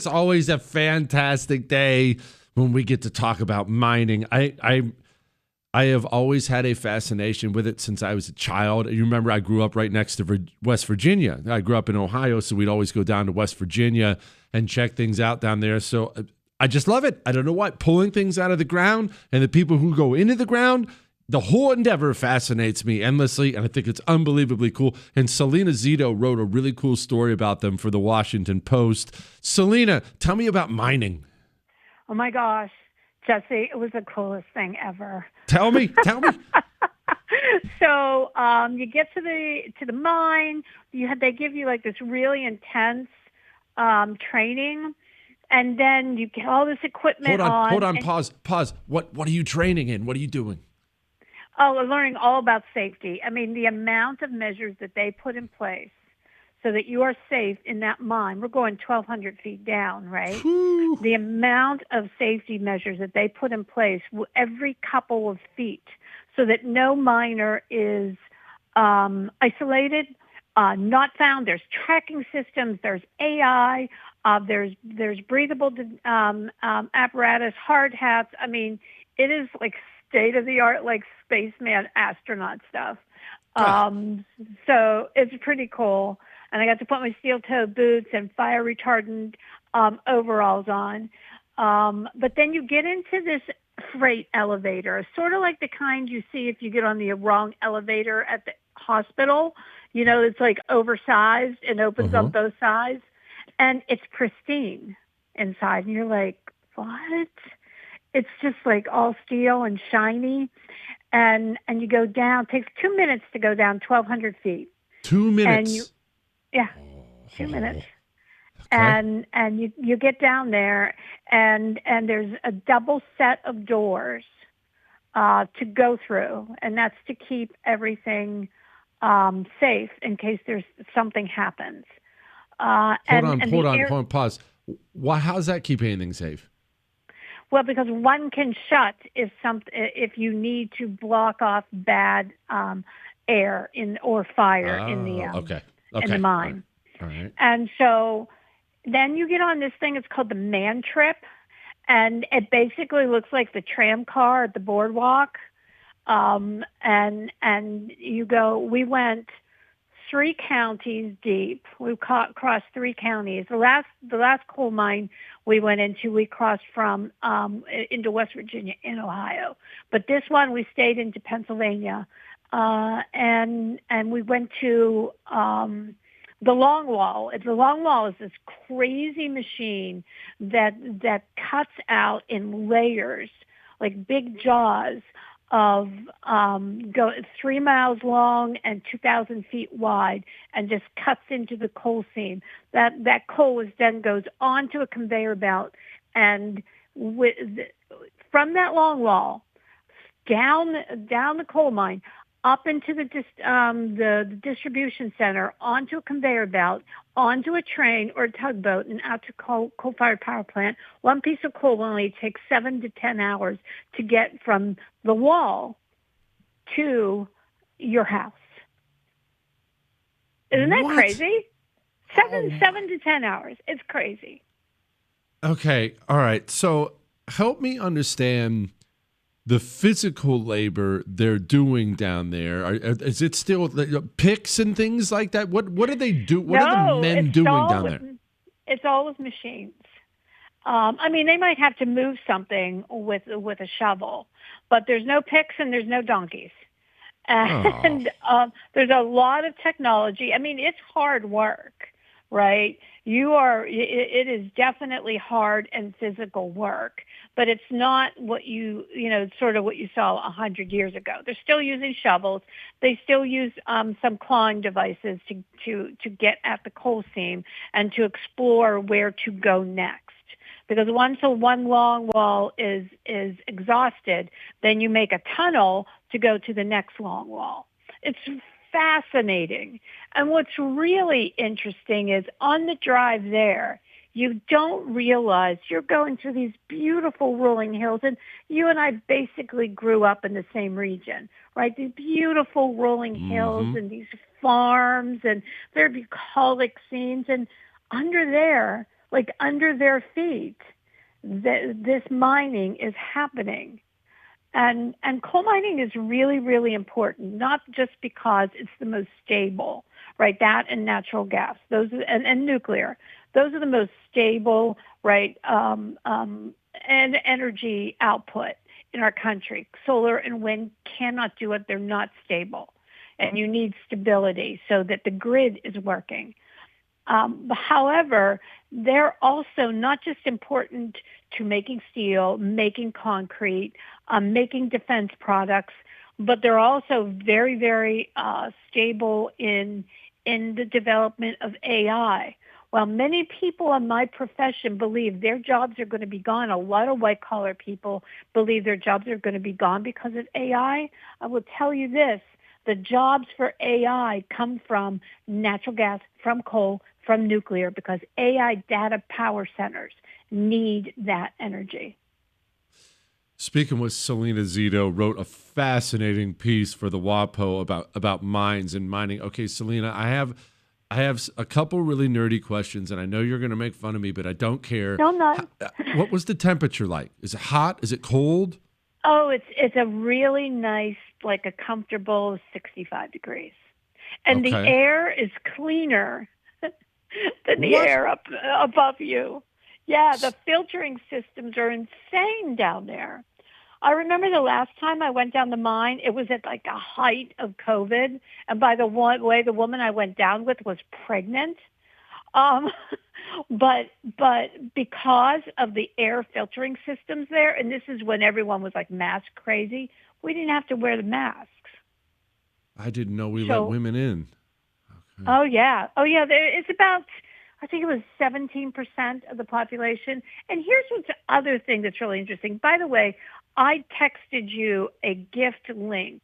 It's always a fantastic day when we get to talk about mining. I have always had a fascination with it since I was a child. You remember I grew up right next to West Virginia. I grew up in Ohio, so we'd always go down to West Virginia and check things out down there. So I just love it. I don't know what. Pulling things out of the ground and the people who go into the ground, the whole endeavor fascinates me endlessly, and I think it's unbelievably cool. And Salena Zito wrote a really cool story about them for the Washington Post. Salena, tell me about mining. Oh, my gosh, Jesse, it was the coolest thing ever. Tell me. So you get to the mine. They give you like this really intense training, and then you get all this equipment on. Hold on, pause. What are you training in? What are you doing? Oh, we're learning all about safety. I mean, the amount of measures that they put in place so that you are safe in that mine. We're going 1,200 feet down, right? Whew. The amount of safety measures that they put in place every couple of feet so that no miner is isolated, not found. There's tracking systems. There's AI. There's breathable apparatus, hard hats. I mean, it is like state-of-the-art, like spaceman astronaut stuff. So it's pretty cool. And I got to put my steel-toed boots and fire retardant overalls on. But then you get into this freight elevator, sort of like the kind you see if you get on the wrong elevator at the hospital. You know, it's like oversized and opens up both sides. And it's pristine inside. And you're like, what? It's just like all steel and shiny. And you go down. It takes 2 minutes to go down 1,200 feet. 2 minutes? Yeah, 2 minutes. Okay. And you get down there, and there's a double set of doors to go through, and that's to keep everything safe in case there's something happens. Hold on, pause. How does that keep anything safe? Well, because one can shut if you need to block off bad air or fire in the mine. All right. And so then you get on this thing. It's called the man trip, and it basically looks like the tram car at the boardwalk. And you go. We went 3 counties deep. We crossed 3 counties. The last coal mine we went into, we crossed from into West Virginia and Ohio. But this one, we stayed into Pennsylvania, and we went to the long wall. The long wall is this crazy machine that cuts out in layers, like big jaws of 3 miles long and 2,000 feet wide, and just cuts into the coal seam. That coal then goes onto a conveyor belt, and from that long wall down the coal mine, up into the distribution center, onto a conveyor belt, onto a train or a tugboat, and out to coal-fired power plant. One piece of coal only takes 7 to 10 hours to get from the wall to your house. Isn't that crazy? Seven to 10 hours. It's crazy. Okay. All right. So help me understand the physical labor they're doing down there. Is it still picks and things like that? What do they do? What are the men doing down there? It's all with machines. I mean, they might have to move something with a shovel, but there's no picks and there's no donkeys. And there's a lot of technology. I mean, it's hard work, right? It is definitely hard and physical work, but it's not sort of what you saw 100 years ago. They're still using shovels. They still use some clawing devices to get at the coal seam and to explore where to go next. Because once one long wall is exhausted, then you make a tunnel to go to the next long wall. It's fascinating. And what's really interesting is on the drive there, you don't realize you're going through these beautiful rolling hills. And you and I basically grew up in the same region, right? These beautiful rolling hills and these farms and very bucolic scenes. And under there, like under their feet. This mining is happening. And coal mining is really, really important, not just because it's the most stable, right? That and natural gas, and nuclear. Those are the most stable, right, and energy output in our country. Solar and wind cannot do it. They're not stable. And you need stability so that the grid is working. However, they're also not just important to making steel, making concrete, making defense products, but they're also very, very stable in the development of AI. While many people in my profession believe their jobs are going to be gone, a lot of white-collar people believe their jobs are going to be gone because of AI. I will tell you this. The jobs for AI come from natural gas, from coal, from nuclear, because AI data power centers need that energy. Speaking with Salena Zito, wrote a fascinating piece for the WAPO about mines and mining. Okay, Salena, I have a couple really nerdy questions, and I know you're going to make fun of me, but I don't care. No, I'm not. What was the temperature like? Is it hot? Is it cold? Oh, it's a really nice, like a comfortable 65 degrees. And the air is cleaner than the air up above you. Yeah, the filtering systems are insane down there. I remember the last time I went down the mine, it was at like a height of COVID. And by the way, the woman I went down with was pregnant. But because of the air filtering systems there, and this is when everyone was like mask crazy, we didn't have to wear the masks. I didn't know we let women in. Okay. Oh yeah. It's about, I think it was 17% of the population. And here's what's the other thing that's really interesting. By the way, I texted you a gift link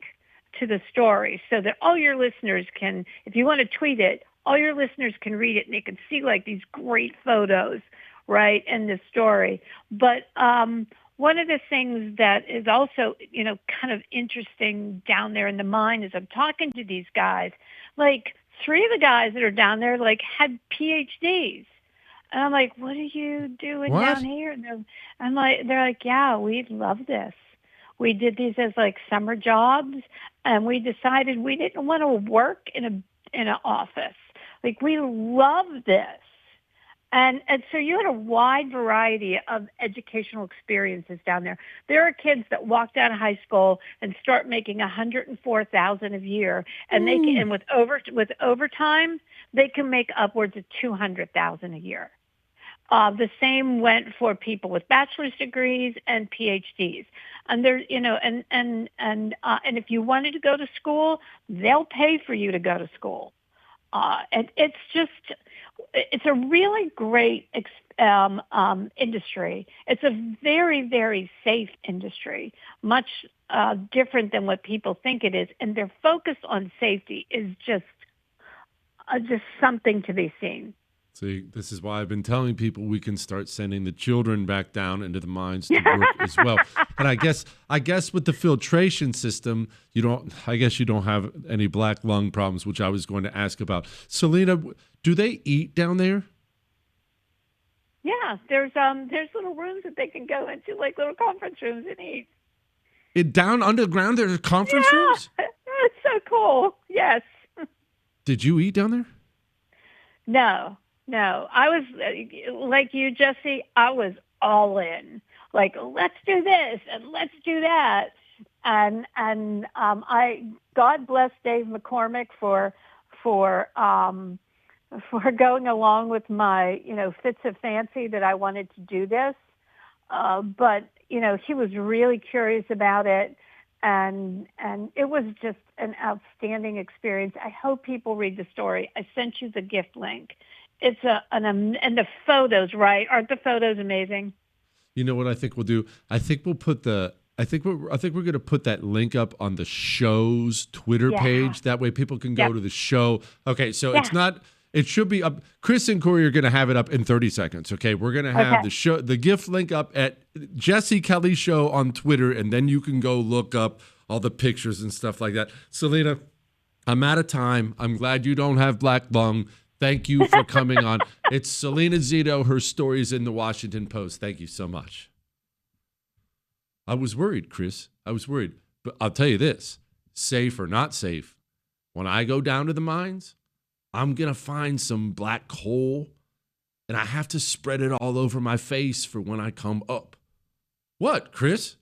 to the story so that all your listeners can, if you want to tweet it, all your listeners can read it and they can see like these great photos, right, in the story. But one of the things that is also, kind of interesting down there in the mine is I'm talking to these guys, like 3 of the guys that are down there like had PhDs. And I'm like, what are you doing down here? And they're like, yeah, we love this. We did these as like summer jobs, and we decided we didn't want to work in an office. Like, we love this. And so you had a wide variety of educational experiences down there. There are kids that walk out of high school and start making $104,000 a year, and they can, and with overtime, they can make upwards of $200,000 a year. The same went for people with bachelor's degrees and PhDs. And there, and if you wanted to go to school, they'll pay for you to go to school. And it's a really great industry. It's a very, very safe industry, much different than what people think it is. And their focus on safety is just something to be seen. See, this is why I've been telling people we can start sending the children back down into the mines to work as well. And I guess with the filtration system, you don't have any black lung problems, which I was going to ask about. Salena, do they eat down there? Yeah, there's little rooms that they can go into, like little conference rooms, and eat. Down underground, there's conference rooms? It's so cool. Yes. Did you eat down there? No, I was like you, Jesse. I was all in. Like, let's do this and let's do that. And God bless Dave McCormick for going along with my fits of fancy that I wanted to do this. But he was really curious about it, and it was just an outstanding experience. I hope people read the story. I sent you the gift link. It's and the photos, right? Aren't the photos amazing? You know what I think we'll do? I think we're going to put that link up on the show's Twitter page. That way people can go to the show. Okay, so it should be up. Chris and Corey are going to have it up in 30 seconds. Okay, we're going to have the gift link up at Jesse Kelly Show on Twitter, and then you can go look up all the pictures and stuff like that. Salena, I'm out of time. I'm glad you don't have black lung. Thank you for coming on. It's Salena Zito. Her story is in the Washington Post. Thank you so much. I was worried, Chris. I was worried. But I'll tell you this, safe or not safe, when I go down to the mines, I'm going to find some black coal, and I have to spread it all over my face for when I come up. What, Chris?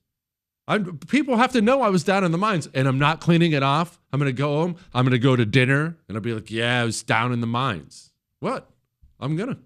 People have to know I was down in the mines, and I'm not cleaning it off. I'm going to go home. I'm going to go to dinner, and I'll be like, yeah, I was down in the mines. What? I'm going to.